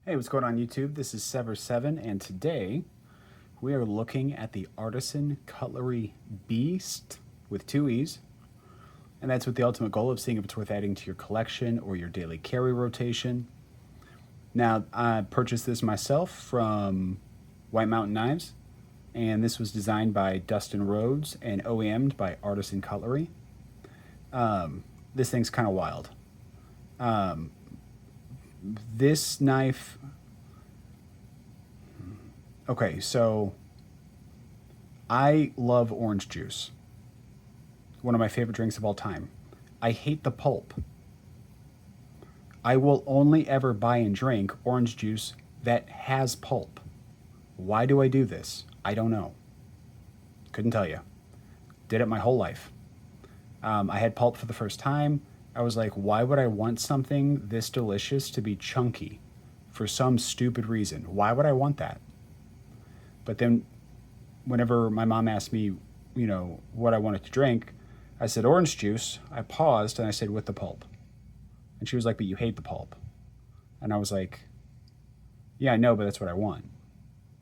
Hey, what's going on YouTube? This is Sever7, and today we are looking at the Artisan Cutlery Beast with two E's. And that's with the ultimate goal of seeing if it's worth adding to your collection or your daily carry rotation. Now, I purchased this myself from White Mountain Knives, and this was designed by Dustin Rhodes and OEM'd by Artisan Cutlery. This thing's kind of wild. This knife, okay, so I love orange juice. One of my favorite drinks of all time. I hate the pulp. I will only ever buy and drink orange juice that has pulp. Why do I do this? I don't know. Couldn't tell you. Did it my whole life. I had pulp for the first time. I was like, why would I want something this delicious to be chunky for some stupid reason? Why would I want that? But then whenever my mom asked me, what I wanted to drink, I said orange juice. I paused and I said with the pulp. And she was like, but you hate the pulp. And I was like, yeah, I know, but that's what I want.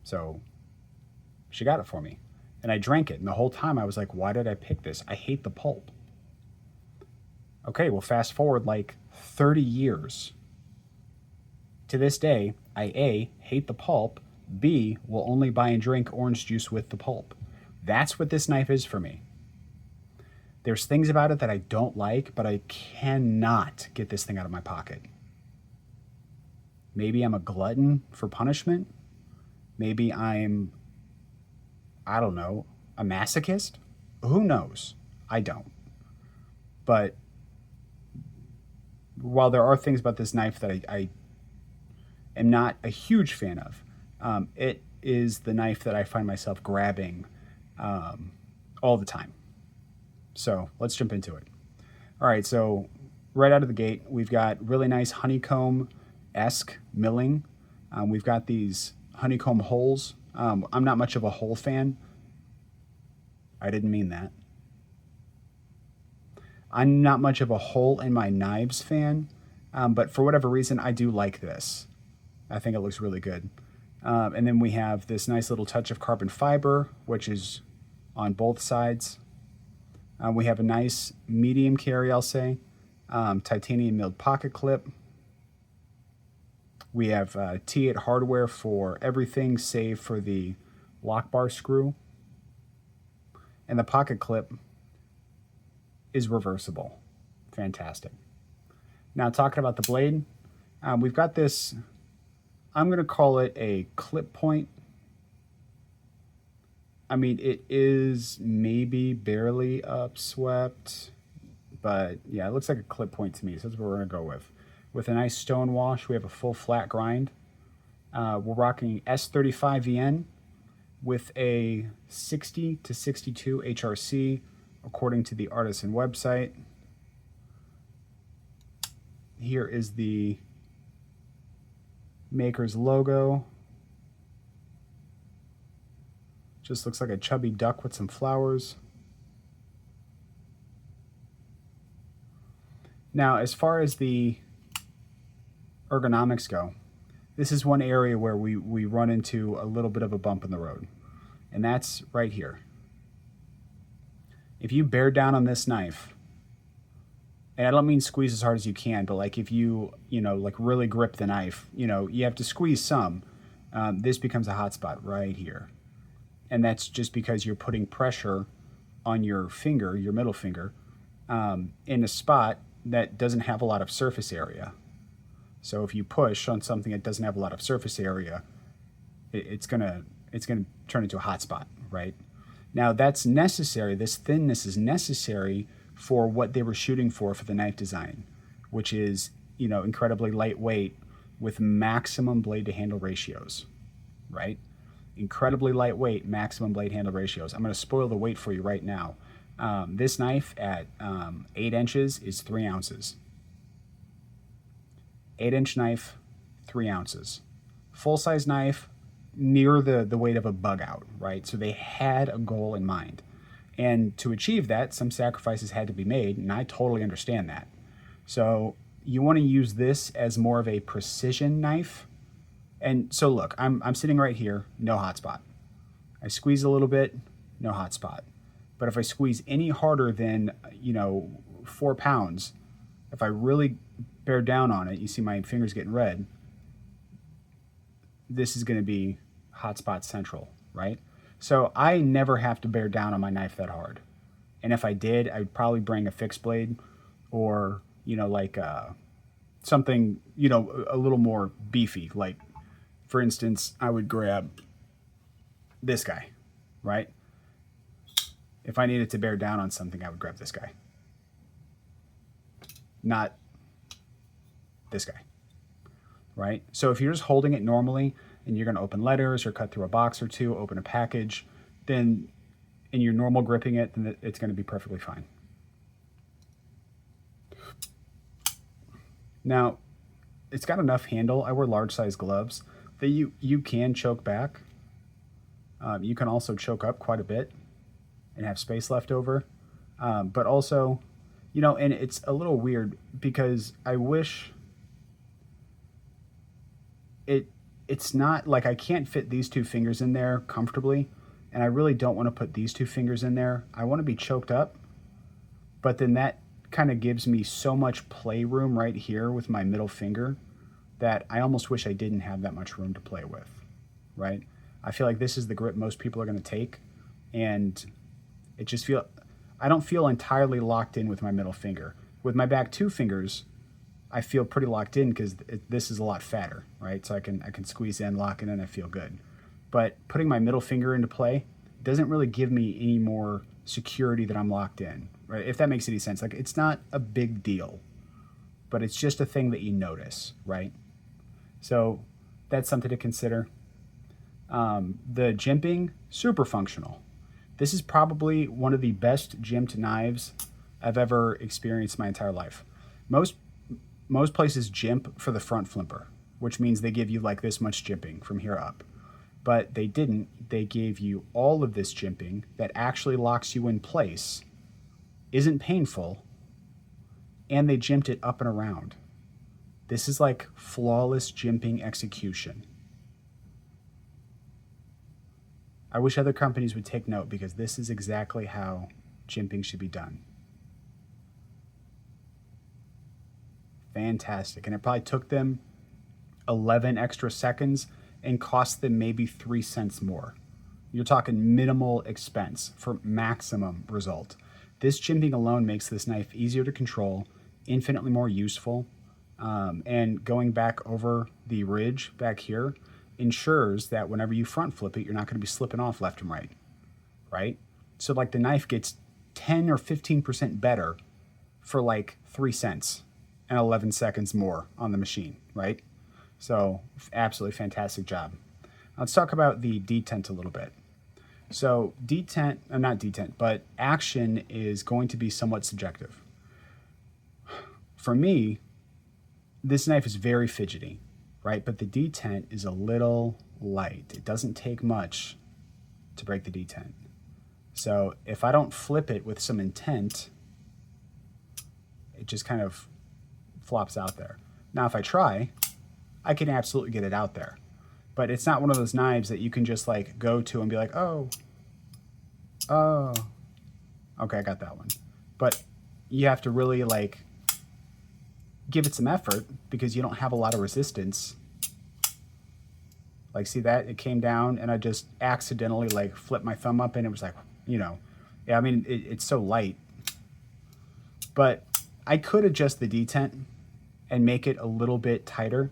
So she got it for me. And I drank it. And the whole time I was like, why did I pick this? I hate the pulp. Okay, well, fast forward like 30 years. To this day, I A, hate the pulp, B, will only buy and drink orange juice with the pulp. That's what this knife is for me. There's things about it that I don't like, but I cannot get this thing out of my pocket. Maybe I'm a glutton for punishment. Maybe I'm, I don't know, a masochist? Who knows? I don't. But while there are things about this knife that I am not a huge fan of, it is the knife that I find myself grabbing all the time. So let's jump into it. All right, so right out of the gate, we've got really nice honeycomb-esque milling. We've got these honeycomb holes. I'm not much of a hole fan. I didn't mean that. I'm not much of a hole in my knives fan, but for whatever reason, I do like this. I think it looks really good. And then we have this nice little touch of carbon fiber, which is on both sides. We have a nice medium carry, I'll say, titanium milled pocket clip. We have T8 hardware for everything save for the lock bar screw. And the pocket clip is reversible. Fantastic. Now talking about the blade, we've got this, I'm going to call it a clip point. I mean, it is maybe barely upswept, but yeah, it looks like a clip point to me, so that's what we're going to go with. With a nice stone wash, we have a full flat grind. We're rocking S35VN with a 60 to 62 HRC, according to the Artisan website. Here is the maker's logo. Just looks like a chubby duck with some flowers. Now, as far as the ergonomics go, this is one area where we run into a little bit of a bump in the road, and that's right here. If you bear down on this knife, and I don't mean squeeze as hard as you can, but like if you, like really grip the knife, you have to squeeze some, this becomes a hot spot right here. And that's just because you're putting pressure on your finger, your middle finger, in a spot that doesn't have a lot of surface area. So if you push on something that doesn't have a lot of surface area, it's gonna turn into a hot spot, right? Now that's necessary, this thinness is necessary for what they were shooting for the knife design, which is, incredibly lightweight with maximum blade to handle ratios, right? Incredibly lightweight, maximum blade handle ratios. I'm gonna spoil the weight for you right now. This knife at 8 inches is 3 ounces. 8-inch knife, 3 ounces. Full-size knife, near the weight of a bug out, right? So they had a goal in mind. And to achieve that, some sacrifices had to be made, and I totally understand that. So you want to use this as more of a precision knife And so look, I'm sitting right here, no hotspot. I squeeze a little bit, no hotspot. But if I squeeze any harder than, 4 pounds, if I really bear down on it, you see my fingers getting red, this is going to be hotspot central, right? So I never have to bear down on my knife that hard. And if I did, I'd probably bring a fixed blade or, something, a little more beefy. Like, for instance, I would grab this guy, right? If I needed to bear down on something, I would grab this guy. Not this guy, right? So if you're just holding it normally and you're going to open letters or cut through a box or two, open a package, then in your normal gripping it, then it's going to be perfectly fine. Now, it's got enough handle. I wear large size gloves that you can choke back. You can also choke up quite a bit and have space left over. But also, and it's a little weird because I wish it's not like I can't fit these 2 fingers in there comfortably, and I really don't want to put these 2 fingers in there. I want to be choked up, but then that kind of gives me so much play room right here with my middle finger that I almost wish I didn't have that much room to play with, right? I feel like this is the grip most people are going to take, and I don't feel entirely locked in with my middle finger. With my back 2 fingers, I feel pretty locked in because this is a lot fatter, right? So I can squeeze in, lock it in, I feel good. But putting my middle finger into play doesn't really give me any more security that I'm locked in, right? If that makes any sense. Like, it's not a big deal, but it's just a thing that you notice, right? So that's something to consider. The jimping, super functional. This is probably one of the best jimped knives I've ever experienced my entire life. Most places jimp for the front flimper, which means they give you like this much jimping from here up. But they didn't. They gave you all of this jimping that actually locks you in place, isn't painful, and they jimped it up and around. This is like flawless jimping execution. I wish other companies would take note because this is exactly how jimping should be done. Fantastic. And it probably took them 11 extra seconds and cost them maybe 3 cents more. You're talking minimal expense for maximum result. This jimping alone makes this knife easier to control, infinitely more useful, and going back over the ridge back here ensures that whenever you front flip it, you're not going to be slipping off left and right, right? So like the knife gets 10 or 15% better for like 3 cents and 11 seconds more on the machine, right? So absolutely fantastic job. Let's talk about the detent a little bit. So detent, not detent, but action is going to be somewhat subjective. For me, this knife is very fidgety, right? But the detent is a little light. It doesn't take much to break the detent. So if I don't flip it with some intent, it just kind of flops out there. Now, if I try, I can absolutely get it out there. But it's not one of those knives that you can just like go to and be like, oh, okay, I got that one. But you have to really like give it some effort because you don't have a lot of resistance. Like, see that? It came down and I just accidentally like flipped my thumb up and it was like, yeah, I mean, it's so light. But I could adjust the detent and make it a little bit tighter.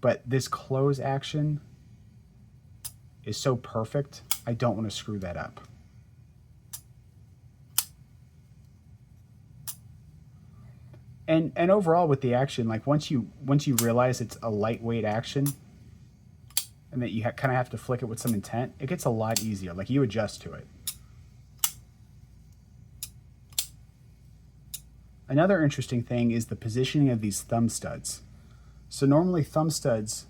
But this close action is so perfect, I don't want to screw that up. And overall with the action, like once you realize it's a lightweight action and that you kind of have to flick it with some intent, it gets a lot easier. Like you adjust to it. Another interesting thing is the positioning of these thumb studs. So normally thumb studs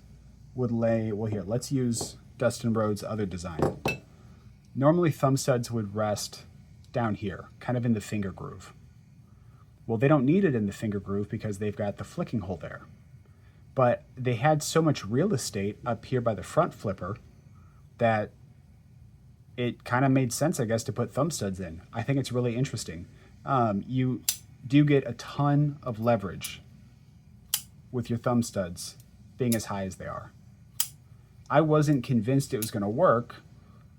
would lay, well here, let's use Dustin Rhodes' other design. Normally thumb studs would rest down here, kind of in the finger groove. Well, they don't need it in the finger groove because they've got the flicking hole there. but they had so much real estate up here by the front flipper that it kind of made sense, I guess, to put thumb studs in. I think it's really interesting. You do get a ton of leverage with your thumb studs being as high as they are. I wasn't convinced it was going to work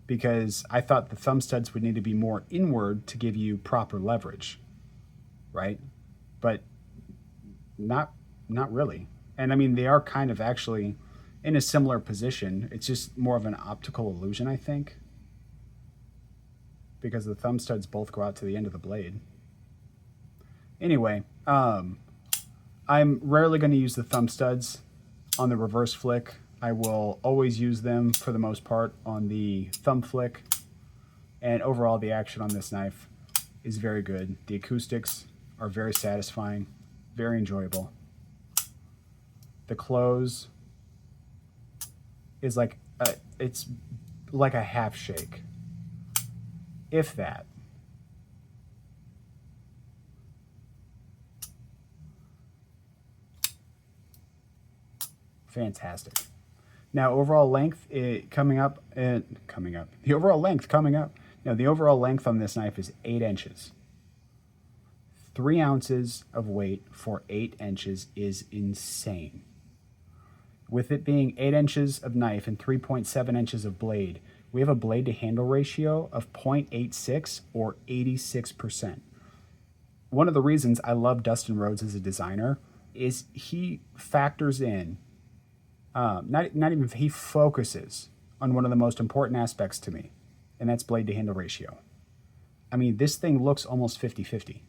because I thought the thumb studs would need to be more inward to give you proper leverage, right? But not really. And I mean, they are kind of actually in a similar position. It's just more of an optical illusion, I think, because the thumb studs both go out to the end of the blade. Anyway, I'm rarely going to use the thumb studs on the reverse flick. I will always use them for the most part on the thumb flick. And overall, the action on this knife is very good. The acoustics are very satisfying, very enjoyable. The close is like it's like a half shake, if that. Fantastic. Now, overall length coming up. The overall length coming up. Now, the overall length on this knife is 8 inches. 3 ounces of weight for 8 inches is insane. With it being 8 inches of knife and 3.7 inches of blade, we have a blade to handle ratio of 0.86 or 86%. One of the reasons I love Dustin Rhodes as a designer is he factors in, he focuses on one of the most important aspects to me, and that's blade to handle ratio. I mean, this thing looks almost 50-50,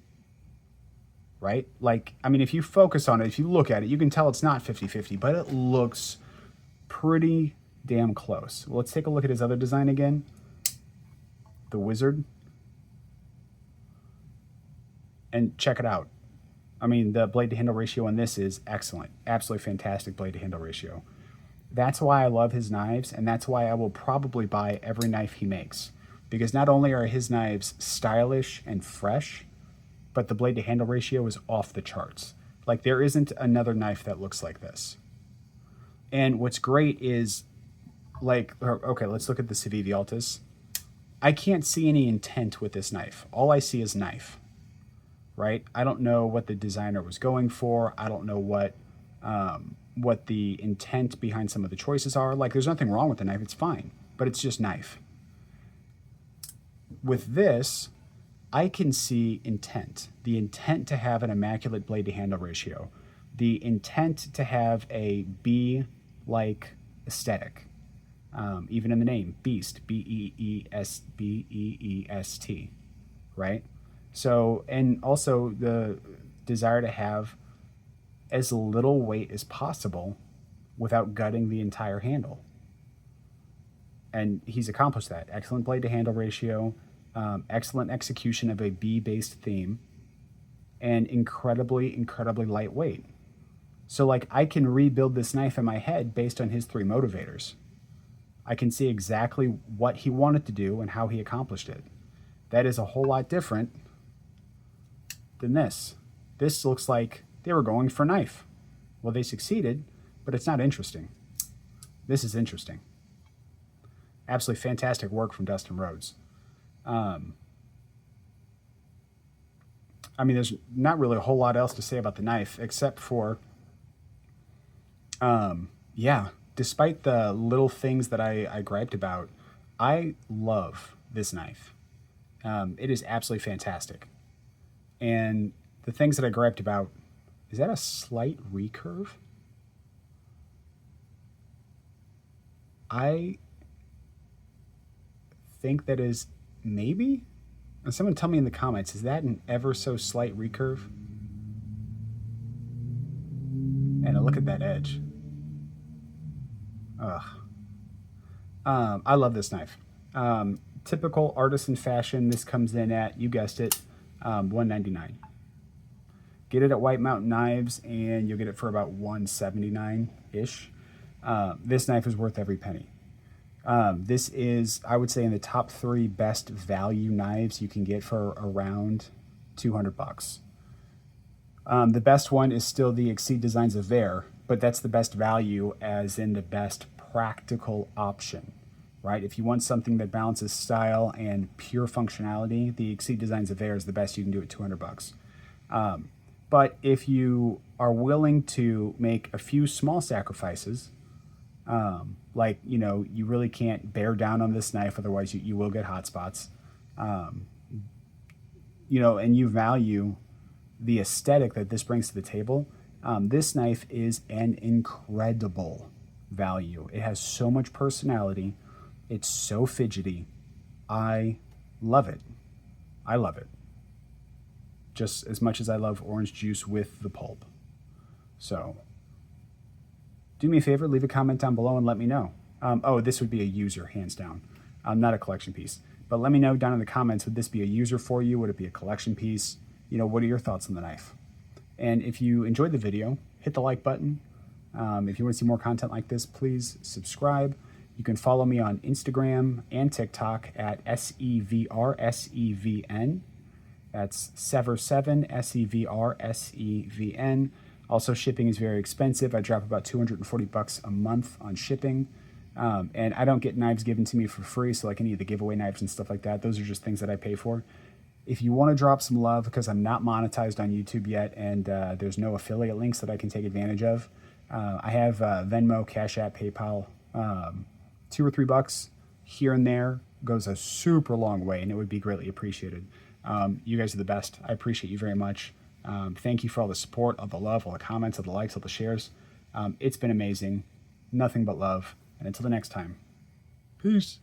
right? Like, I mean, if you focus on it, if you look at it, you can tell it's not 50-50, but it looks pretty damn close. Well, let's take a look at his other design again. The Wizard. And check it out. I mean, the blade to handle ratio on this is excellent. Absolutely fantastic blade to handle ratio. That's why I love his knives, and that's why I will probably buy every knife he makes. Because not only are his knives stylish and fresh, but the blade to handle ratio is off the charts. Like, there isn't another knife that looks like this. And what's great is, like, okay, let's look at the Civivi Altus. I can't see any intent with this knife. All I see is knife, right? I don't know what the designer was going for. I don't know what the intent behind some of the choices are. Like, there's nothing wrong with the knife. It's fine, but it's just knife. With this, I can see intent. The intent to have an immaculate blade to handle ratio. The intent to have a bee-like aesthetic. Even in the name, Beest, Beest, Beest, right? So, and also the desire to have as little weight as possible without gutting the entire handle. And he's accomplished that. Excellent blade to handle ratio, excellent execution of a bee-based theme, and incredibly, incredibly lightweight. So, like, I can rebuild this knife in my head based on his 3 motivators. I can see exactly what he wanted to do and how he accomplished it. That is a whole lot different than this. This looks like they were going for knife. Well, they succeeded, but it's not interesting. This is interesting. Absolutely fantastic work from Dustin Rhodes. I mean, there's not really a whole lot else to say about the knife, except for, yeah, despite the little things that I griped about, I love this knife. It is absolutely fantastic. And the things that I griped about, is that a slight recurve? I think that is maybe? Someone tell me in the comments, is that an ever so slight recurve? And look at that edge. Ugh. I love this knife. Typical Artisan fashion, this comes in at, you guessed it, $199. Get it at White Mountain Knives, and you'll get it for about $179-ish. This knife is worth every penny. This is, I would say, in the top 3 best value knives you can get for around $200. The best one is still the Exceed Designs of Vare, but that's the best value as in the best practical option, right? If you want something that balances style and pure functionality, the Exceed Designs Affair is the best you can do at $200. But if you are willing to make a few small sacrifices, like, you know, you really can't bear down on this knife, otherwise you will get hot spots, you know, and you value the aesthetic that this brings to the table, this knife is an incredible value. It has so much personality. It's so fidgety. I love it. I love it. Just as much as I love orange juice with the pulp. So do me a favor, leave a comment down below and let me know. Oh, this would be a user, hands down, not a collection piece. But let me know down in the comments, would this be a user for you? Would it be a collection piece? You know, what are your thoughts on the knife? And if you enjoyed the video, hit the like button. If you want to see more content like this, please subscribe. You can follow me on Instagram and TikTok at SEVRSEVN. That's Sever7, SEVRSEVN. Also, shipping is very expensive. I drop about $240 a month on shipping. And I don't get knives given to me for free, so like any of the giveaway knives and stuff like that, those are just things that I pay for. If you want to drop some love, because I'm not monetized on YouTube yet, and there's no affiliate links that I can take advantage of, I have Venmo, Cashapp, PayPal. $2 or $3 here and there goes a super long way, and it would be greatly appreciated. You guys are the best. I appreciate you very much. Thank you for all the support, all the love, all the comments, all the likes, all the shares. It's been amazing. Nothing but love. And until the next time, peace.